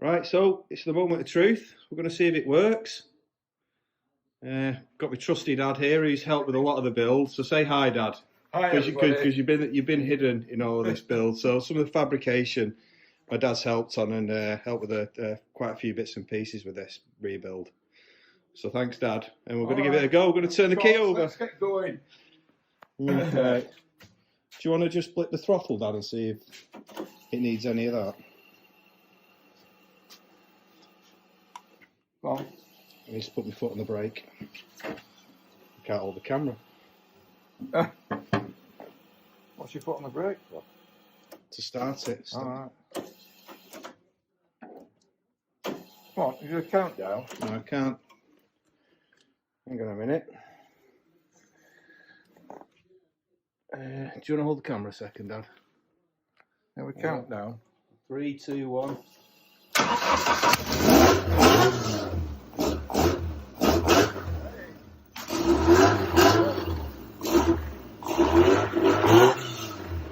Right, so it's the moment of truth. We're going to see if it works. Got my trusty dad here who's helped with a lot of the build. So say hi, Dad. Hi, because you've been hidden in all of this build. So some of the fabrication my dad's helped on and helped with quite a few bits and pieces with this rebuild. So thanks, Dad. And we're going to give it a go. We're going to turn the key over. Let's get going. Okay. Do you want to just split the throttle, Dad, and see if it needs any of that? Go on. I need to put my foot on the brake. I can't hold the camera. What's your foot on the brake for? To start it. Alright. Come on, you do a countdown. No, I can't. Hang on a minute. Do you want to hold the camera a second, Dad? Yeah, we count down. 3, 2, 1.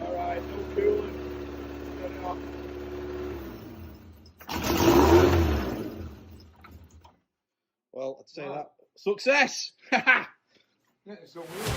Alright, no cooling. Turn it off. Well, I'd say that. Success! Yeah, it's so weird.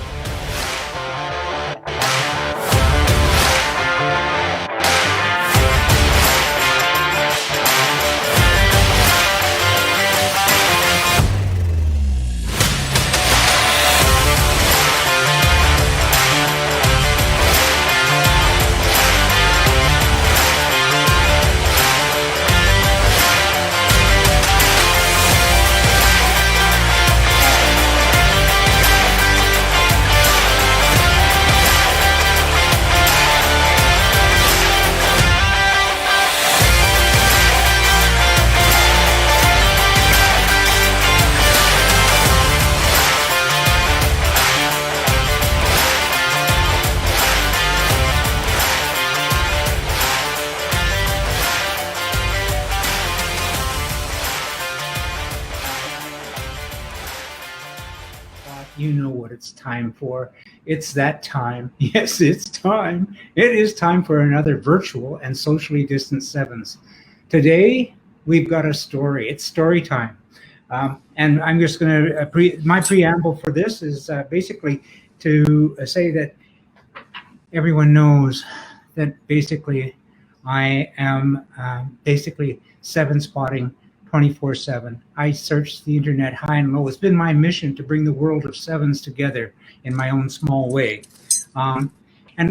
You know what it's time for. It's that time. Yes, it's time. It is time for another virtual and socially distanced sevens. Today, we've got a story. It's story time. And I'm just going to, my preamble for this is basically to say that everyone knows that basically I am basically seven spotting 24/7. I search the internet high and low. It's been my mission to bring the world of sevens together in my own small way. And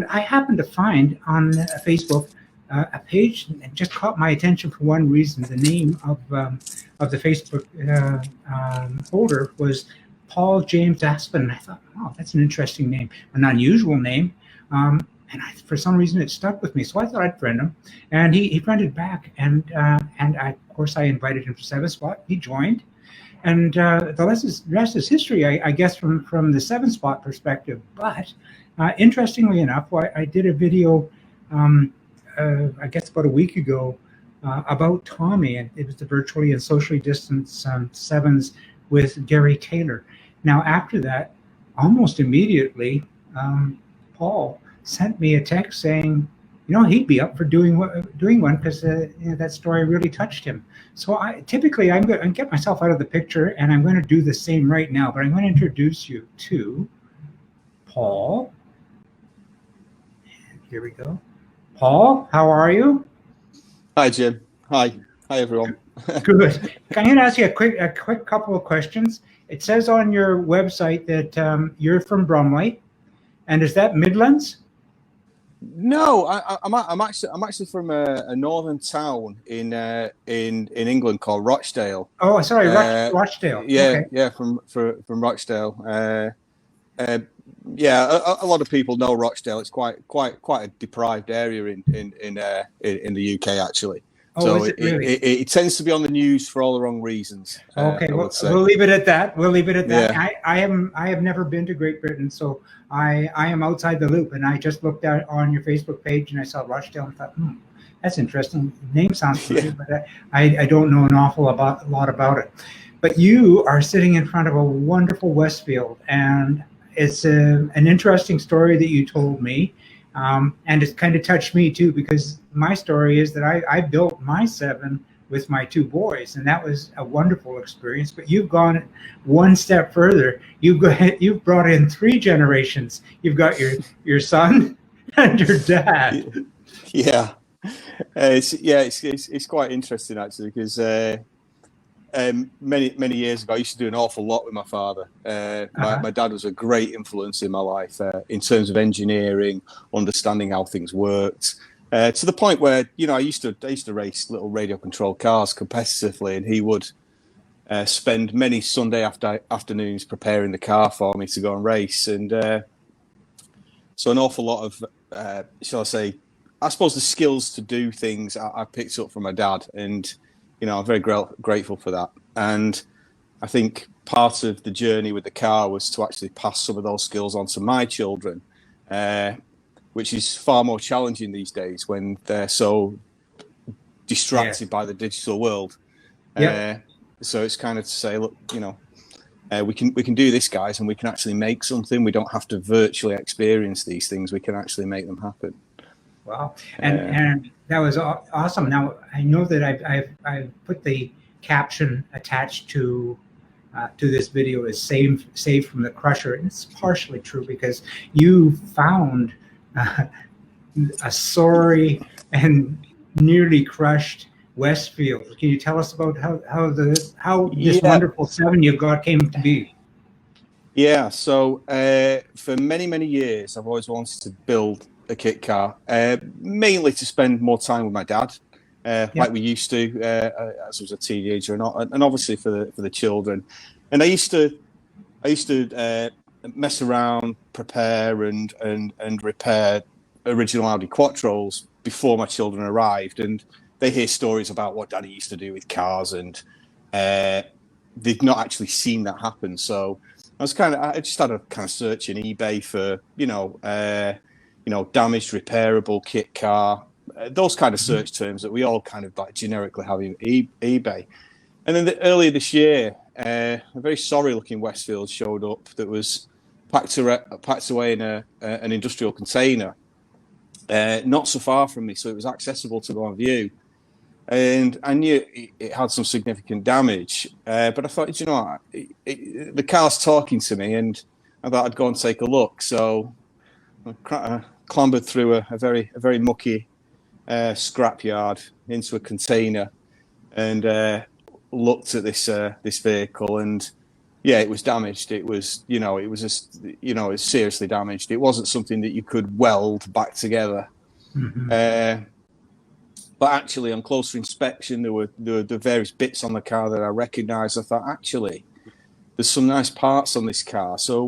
I happened to find on Facebook a page that just caught my attention for one reason. The name of the Facebook holder was Paul James Aspden. I thought, wow, that's an interesting name, an unusual name. And for some reason, it stuck with me. So I thought I'd friend him. And he friended back. And of course, I invited him to Seven Spot. He joined. And the rest is history, I guess, from the Seven Spot perspective. But interestingly enough, I did a video, I guess about a week ago, about Tommy. And it was the virtually and socially distanced sevens with Gary Taylor. Now, after that, almost immediately, Paul sent me a text saying, you know, he'd be up for doing one because that story really touched him. So I'm going to get myself out of the picture, and I'm going to do the same right now. But I'm going to introduce you to Paul. And here we go. Paul, how are you? Hi, Jim. Hi, everyone. Good. I'm going to ask you a quick couple of questions. It says on your website that you're from Bromley, and is that Midlands? No, I'm actually from a northern town in England called Rochdale. Oh, sorry, Rochdale. Yeah, okay. Yeah, from Rochdale. A lot of people know Rochdale. It's quite a deprived area in the UK actually. Oh, so is it really? It tends to be on the news for all the wrong reasons. Okay, we'll leave it at that. Yeah. I have never been to Great Britain, so I am outside the loop. And I just looked at on your Facebook page and I saw Rochdale and thought, that's interesting. The name sounds familiar, but I don't know an awful lot about it. But you are sitting in front of a wonderful Westfield, and it's an interesting story that you told me. And it's kind of touched me too, because my story is that I built my seven with my two boys, and that was a wonderful experience. But you've gone one step further. You've brought in three generations. You've got your son and your dad. Yeah, it's quite interesting actually, because many years ago I used to do an awful lot with my father. My dad was a great influence in my life in terms of engineering, understanding how things worked. To the point where, you know, I used to race little radio controlled cars competitively, and he would spend many Sunday afternoons preparing the car for me to go and race. And so an awful lot of, shall I say, I suppose the skills to do things I picked up from my dad, and you know, I'm very grateful for that. And I think part of the journey with the car was to actually pass some of those skills on to my children, which is far more challenging these days when they're so distracted by the digital world. So it's kind of to say, look, you know, we can do this, guys, and we can actually make something. We don't have to virtually experience these things. We can actually make them happen. Wow, and that was awesome. Now I know that I've put the caption attached to this video is saved from the crusher, and it's partially true because you found a sorry and nearly crushed Westfield. Can you tell us about how this wonderful 7 you've got came to be? Yeah, so for many years I've always wanted to build a kit car, mainly to spend more time with my dad, like we used to as I was a teenager, and obviously for the children. And I used to mess around, prepare and repair original Audi Quattros before my children arrived, and they hear stories about what Daddy used to do with cars, and they've not actually seen that happen. So I just had a kind of search in eBay for damaged, repairable kit car, those kind of search terms that we all kind of like generically have in eBay. And then earlier this year, a very sorry-looking Westfield showed up that was packed away in an industrial container, not so far from me, so it was accessible to go on view. And I knew it had some significant damage, but I thought, you know, the car's talking to me, and I thought I'd go and take a look. So I clambered through a very mucky scrapyard into a container and looked at this vehicle, and yeah, it was damaged. It was it's seriously damaged. It wasn't something that you could weld back together. Mm-hmm. But actually, on closer inspection, there were the various bits on the car that I recognised. I thought, actually, there's some nice parts on this car. So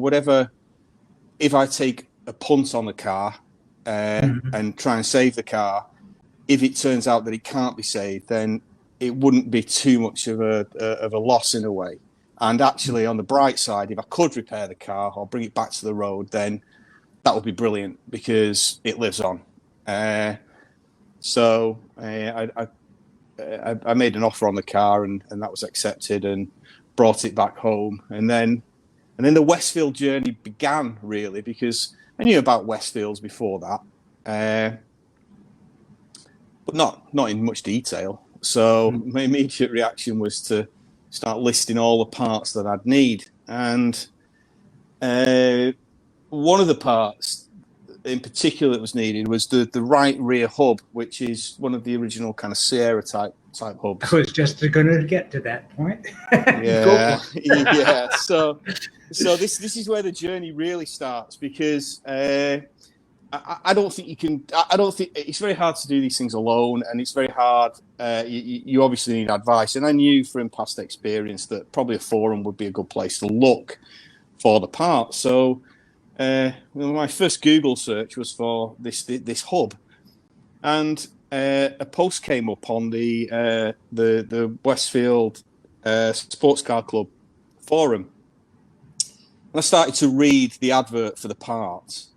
if I take a punt on the car and try and save the car, if it turns out that it can't be saved, then it wouldn't be too much of a loss in a way. And actually, on the bright side, if I could repair the car or bring it back to the road, then that would be brilliant because it lives on. So I made an offer on the car, and that was accepted, and brought it back home. And then the Westfield journey began, really, because I knew about Westfields before that, but not in much detail. So my immediate reaction was to start listing all the parts that I'd need. And one of the parts in particular that was needed was the right rear hub, which is one of the original kind of Sierra type hubs. I was just going to get to that point. Yeah. So this is where the journey really starts, because I don't think it's very hard to do these things alone, and it's very hard. You obviously need advice, and I knew from past experience that probably a forum would be a good place to look for the parts. So my first Google search was for this hub, and a post came up on the Westfield Sports Car Club forum, and I started to read the advert for the parts.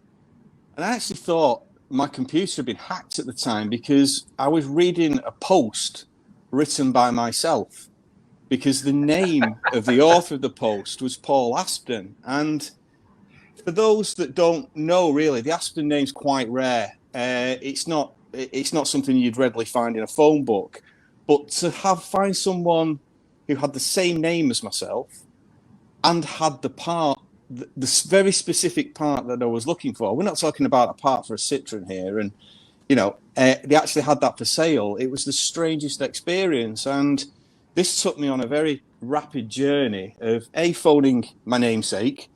And I actually thought my computer had been hacked at the time, because I was reading a post written by myself, because the name of the author of the post was Paul Aspden. And for those that don't know, really, the Aspden name's quite rare. It's not something you'd readily find in a phone book. But to find someone who had the same name as myself and had the part, the very specific part that I was looking for. We're not talking about a part for a Citroen here, and they actually had that for sale. It was the strangest experience, and this took me on a very rapid journey of phoning my namesake,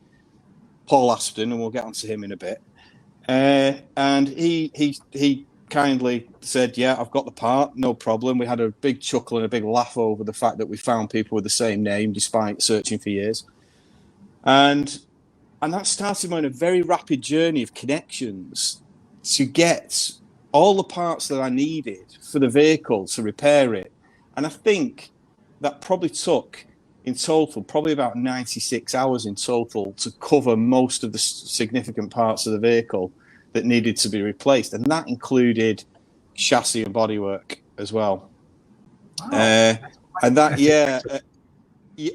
Paul Aspden, and we'll get onto him in a bit. And he kindly said, "Yeah, I've got the part, no problem." We had a big chuckle and a big laugh over the fact that we found people with the same name despite searching for years. And that started me on a very rapid journey of connections to get all the parts that I needed for the vehicle to repair it. And I think that probably took, in total, probably about 96 hours in total to cover most of the significant parts of the vehicle that needed to be replaced. And that included chassis and bodywork as well. Wow. And that,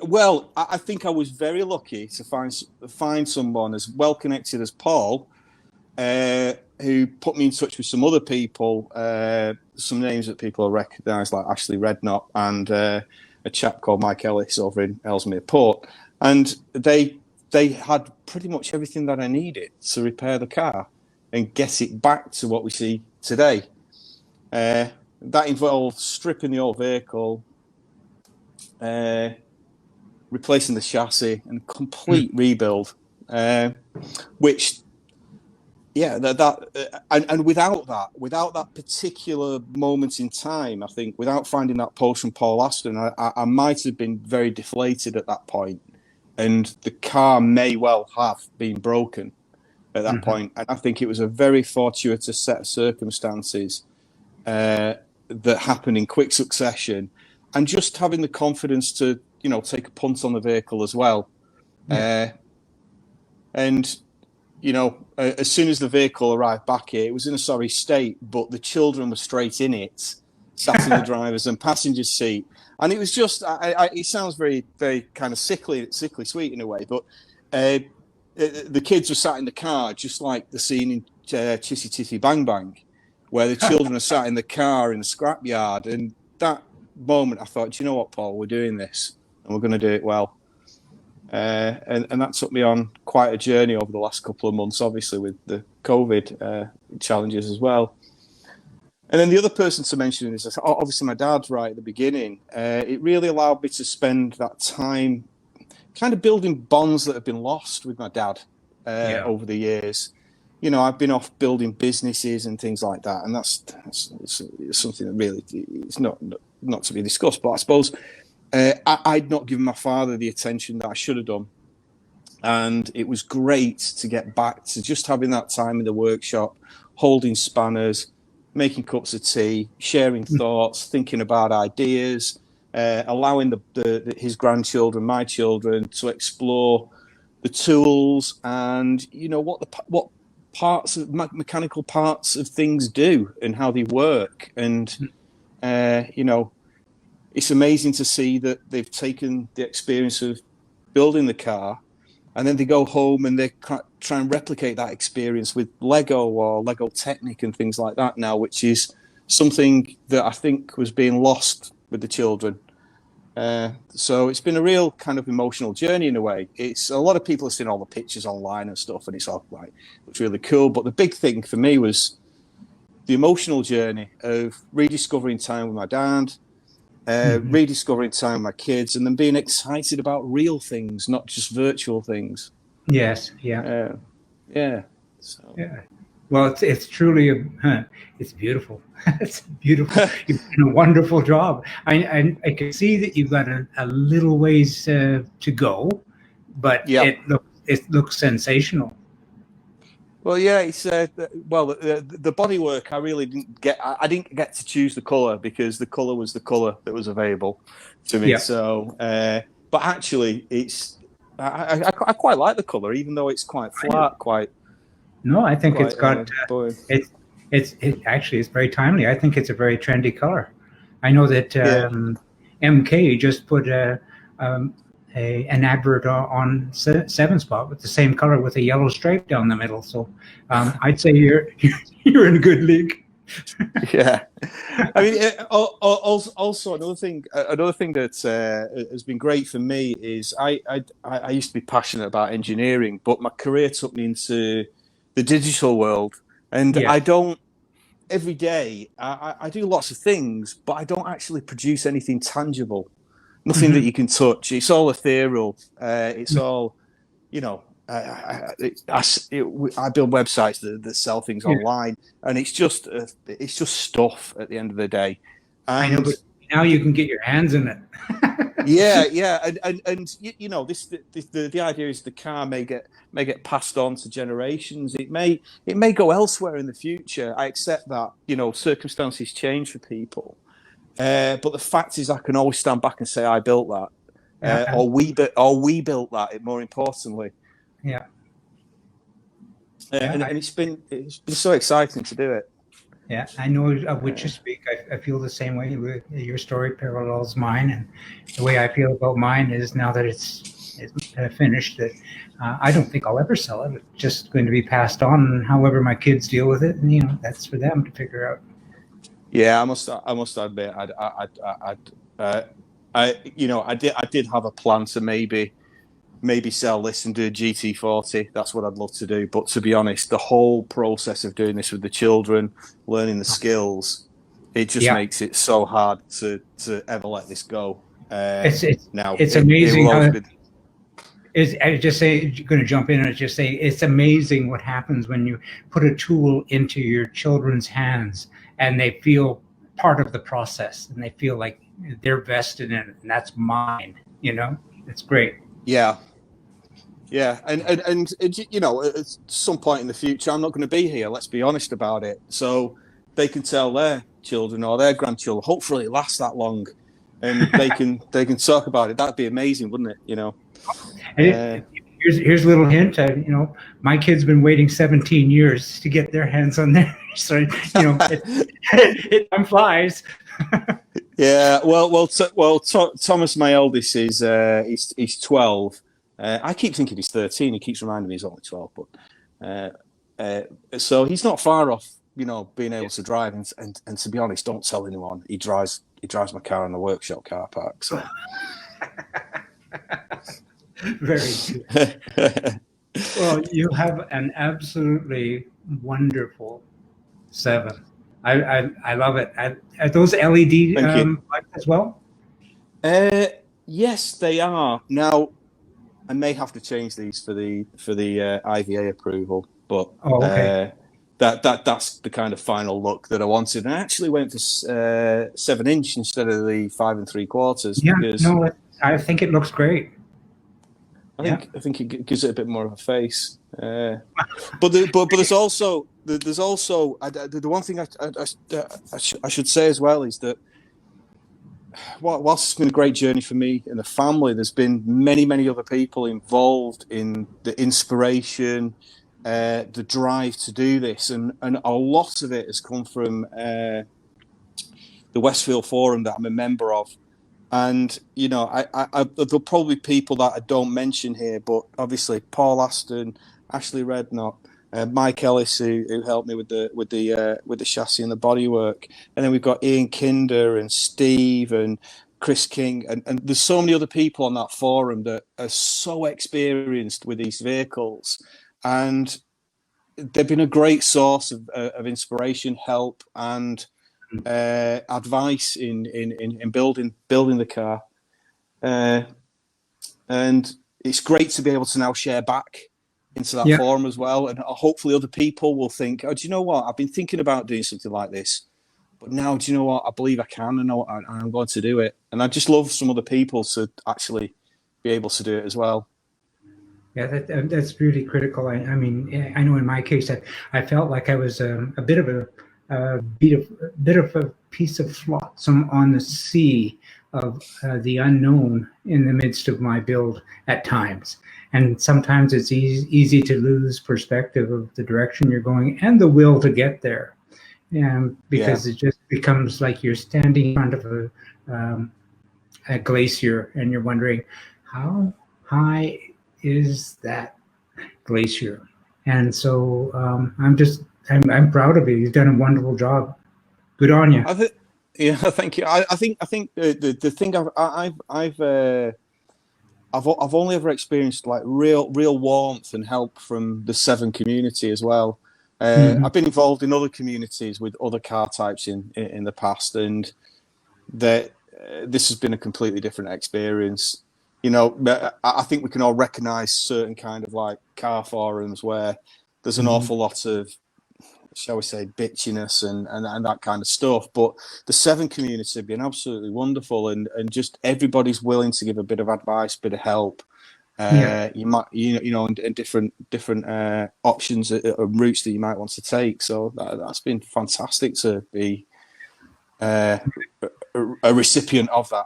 well, I think I was very lucky to find someone as well connected as Paul, who put me in touch with some other people, some names that people recognise, like Ashley Redknott and a chap called Mike Ellis over in Ellesmere Port. And they had pretty much everything that I needed to repair the car and get it back to what we see today. That involved stripping the old vehicle, replacing the chassis, and complete rebuild, which, and without that particular moment in time, I think, without finding that post from Paul Aspden, I might have been very deflated at that point, and the car may well have been broken at that point. And I think it was a very fortuitous set of circumstances that happened in quick succession, and just having the confidence to, take a punt on the vehicle as well. And, as soon as the vehicle arrived back here, it was in a sorry state, but the children were straight in it, sat in the driver's and passenger seat. And it was just, it sounds very, very kind of sickly sweet in a way, but the kids were sat in the car, just like the scene in Chissy Titty Bang Bang, where the children are sat in the car in the scrapyard. And that moment, I thought, you know what, Paul, we're doing this, and we're going to do it well. And that took me on quite a journey over the last couple of months, obviously with the COVID challenges as well. And then the other person to mention is obviously my dad right at the beginning. It really allowed me to spend that time kind of building bonds that have been lost with my dad over the years. I've been off building businesses and things like that, and that's something that really is not to be discussed. But I suppose I'd not given my father the attention that I should have done. And it was great to get back to just having that time in the workshop, holding spanners, making cups of tea, sharing thoughts, thinking about ideas, allowing his grandchildren, my children, to explore the tools and, what parts of mechanical parts of things do and how they work. And, it's amazing to see that they've taken the experience of building the car, and then they go home and they try and replicate that experience with Lego or Lego Technic and things like that now, which is something that I think was being lost with the children. So it's been a real kind of emotional journey in a way. It's a lot of people have seen all the pictures online and stuff, and it's all like, it's really cool. But the big thing for me was the emotional journey of rediscovering time with my dad, rediscovering time with my kids, and then being excited about real things, not just virtual things. Yes. Yeah. So. Yeah. Well, it's truly it's beautiful. It's beautiful. You've done a wonderful job. I can see that you've got a little ways to go, but it looks sensational. Well, yeah, it's the bodywork. I really didn't get. I didn't get to choose the color because the color was the color that was available to me. Yeah. So, but actually, I quite like the color, even though it's quite flat, quite. No, I think it's got. It's actually very timely. I think it's a very trendy color. I know that MK just put an advert on 7 Spot with the same color with a yellow stripe down the middle. So I'd say you're in a good league. Yeah, I mean, also another thing that has been great for me is I used to be passionate about engineering, but my career took me into the digital world, and Yeah. I don't every day. I do lots of things, but I don't actually produce anything tangible. Nothing that Hmm. you can touch. It's all ethereal. It's all, you know, I build websites that sell things Yeah. online, and it's just stuff at the end of the day. I know, And but now you can get your hands in it. yeah, and you know, the idea is the car may get passed on to generations. It may go elsewhere in the future. I accept that. You know, circumstances change for people, but the fact is, I can always stand back and say I built that. Yeah. Or we built that. More importantly, Yeah. and Yeah. it's been so exciting to do it. Yeah, I know of which you Uh, speak. I feel the same way. Your story parallels mine, and the way I feel about mine is now that it's finished. That I don't think I'll ever sell it. It's just going to be passed on, however my kids deal with it, and that's for them to figure out. yeah, I must admit, I did have a plan to maybe sell this and do a GT40. That's what I'd love to do. But to be honest, the whole process of doing this with the children, learning the skills, it just Yeah, makes it so hard to ever let this go. it's it's Now it's it will amazing always how. be. I just say, going to jump in and just say, it's amazing what happens when you put a tool into your children's hands and they feel part of the process and they feel like they're vested in it and that's mine. It's great. Yeah, yeah, and you know, at some point in the future, I'm not going to be here. Let's be honest about it. So they can tell their children or their grandchildren. Hopefully, it lasts that long, and they can talk about it. That'd be amazing, wouldn't it? You know. And Uh, here's a little hint. My kid's been waiting 17 years to get their hands on theirs. So time flies. yeah. Thomas, my eldest, is he's 12. I keep thinking he's 13. He keeps reminding me he's only 12, but so he's not far off. You know, being able to drive, and to be honest, don't tell anyone. He drives my car in the workshop car park. So. Very good. Well, you have an absolutely wonderful 7. I love it. Are those LED Thank you. lights as well? Yes, they are. Now, I may have to change these for the IVA approval, but Oh, okay. that's the kind of final look that I wanted. And I actually went for 7-inch instead of the 5 3/4 Yeah, because no, I think it looks great. I think it gives it a bit more of a face. But there's also the one thing I should say as well is that whilst it's been a great journey for me and the family, there's been many other people involved in the inspiration, the drive to do this, and a lot of it has come from the Westfield Forum that I'm a member of. And there'll probably be people that I don't mention here, but obviously Paul Aston, Ashley Redknott, Mike Ellis, who helped me with the chassis and the bodywork, and then we've got Ian Kinder and Steve and Chris King, and there's so many other people on that forum that are so experienced with these vehicles, and they've been a great source of inspiration, help, and advice in building the car, and it's great to be able to now share back into that Yeah, forum as well, and hopefully other people will think, oh, do you know what, I've been thinking about doing something like this, but now, do you know what, I believe I can, and I'm going to do it. And I just love some other people to actually be able to do it as well. yeah, that's really critical. I mean, I know in my case that I felt like I was a bit of a piece of flotsam on the sea of the unknown in the midst of my build at times. And sometimes it's easy to lose perspective of the direction you're going and the will to get there. Because it just becomes like you're standing in front of a glacier and you're wondering, how high is that glacier? And so I'm just I'm proud of you. You've done a wonderful job. Good on you. Yeah, thank you. I think the thing I've only ever experienced like real warmth and help from the Seven community as well. I've been involved in other communities with other car types in the past, and that this has been a completely different experience. You know, I think we can all recognise certain kind of like car forums where there's an awful lot of, shall we say, bitchiness and that kind of stuff. But the Seven community have been absolutely wonderful, and just everybody's willing to give a bit of advice, bit of help. You might, you know, and different options or routes that you might want to take. So that's been fantastic to be a recipient of that.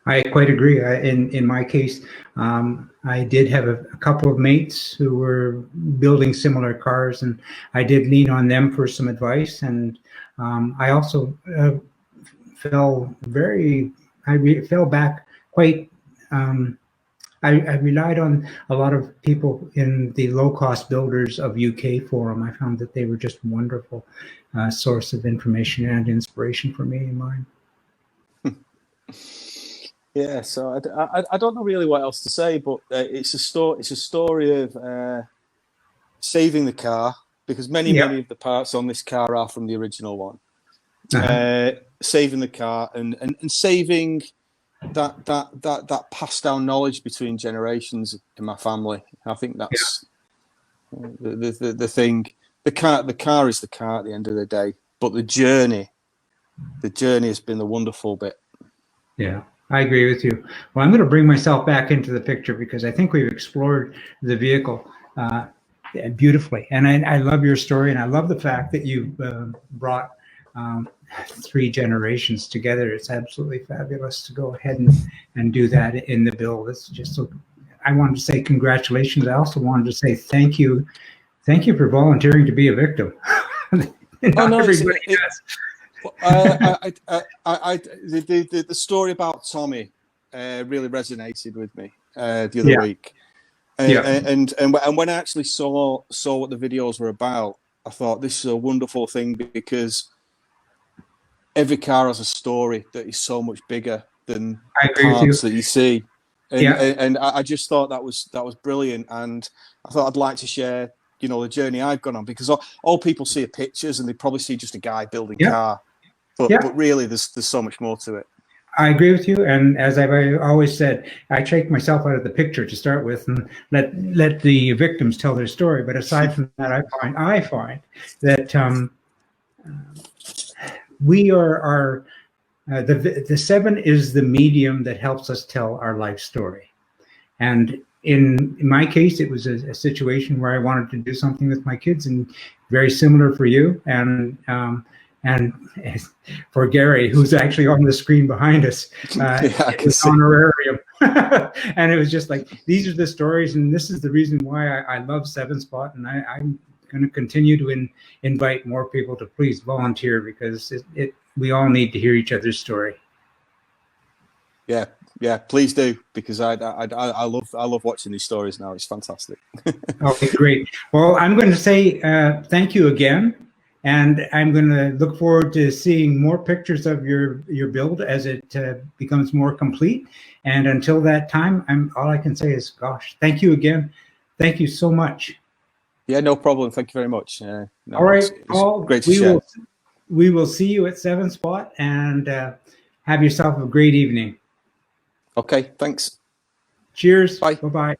I quite agree. In my case, I did have a couple of mates who were building similar cars, and I did lean on them for some advice. And I also fell back quite. I relied on a lot of people in the low-cost builders of UK forum. I found that they were just wonderful source of information and inspiration for me and mine. Yeah, so I don't know really what else to say, but it's a story of saving the car, because many of the parts on this car are from the original one. Saving the car and saving that passed down knowledge between generations in my family. I think that's the thing. The car is the car at the end of the day, but the journey has been the wonderful bit. Yeah, I agree with you. Well, I'm going to bring myself back into the picture because I think we've explored the vehicle beautifully. And I love your story, and I love the fact that you brought 3 generations together. It's absolutely fabulous to go ahead and do that in the build. It's just so. I wanted to say congratulations. I also wanted to say thank you for volunteering to be a victim. Everybody does. The story about Tommy really resonated with me the other week, and when I actually saw what the videos were about, I thought this is a wonderful thing, because every car has a story that is so much bigger than the parts that you see, and I just thought that was brilliant, and I thought I'd like to share, you know, the journey I've gone on, because all people see are pictures and they probably see just a guy building a car. But really, there's so much more to it. I agree with you, and as I've always said, I take myself out of the picture to start with, and let the victims tell their story. But aside from that, I find that we are the Seven is the medium that helps us tell our life story. And in my case, it was a situation where I wanted to do something with my kids, and very similar for you, and for Gary, who's actually on the screen behind us, it was honorarium. And it was just like, these are the stories, and this is the reason why I love Seven Spot, and I'm going to continue to invite more people to please volunteer, because we all need to hear each other's story. Yeah, please do, because I love watching these stories now. It's fantastic. Okay, great. Well, I'm going to say thank you again. And I'm going to look forward to seeing more pictures of your build as it becomes more complete. And until that time, all I can say is, gosh, thank you again. Thank you so much. Yeah, no problem. Thank you very much. All right, Paul. Great to share. We will see you at Seven Spot, and have yourself a great evening. Okay, thanks. Cheers. Bye. Bye-bye.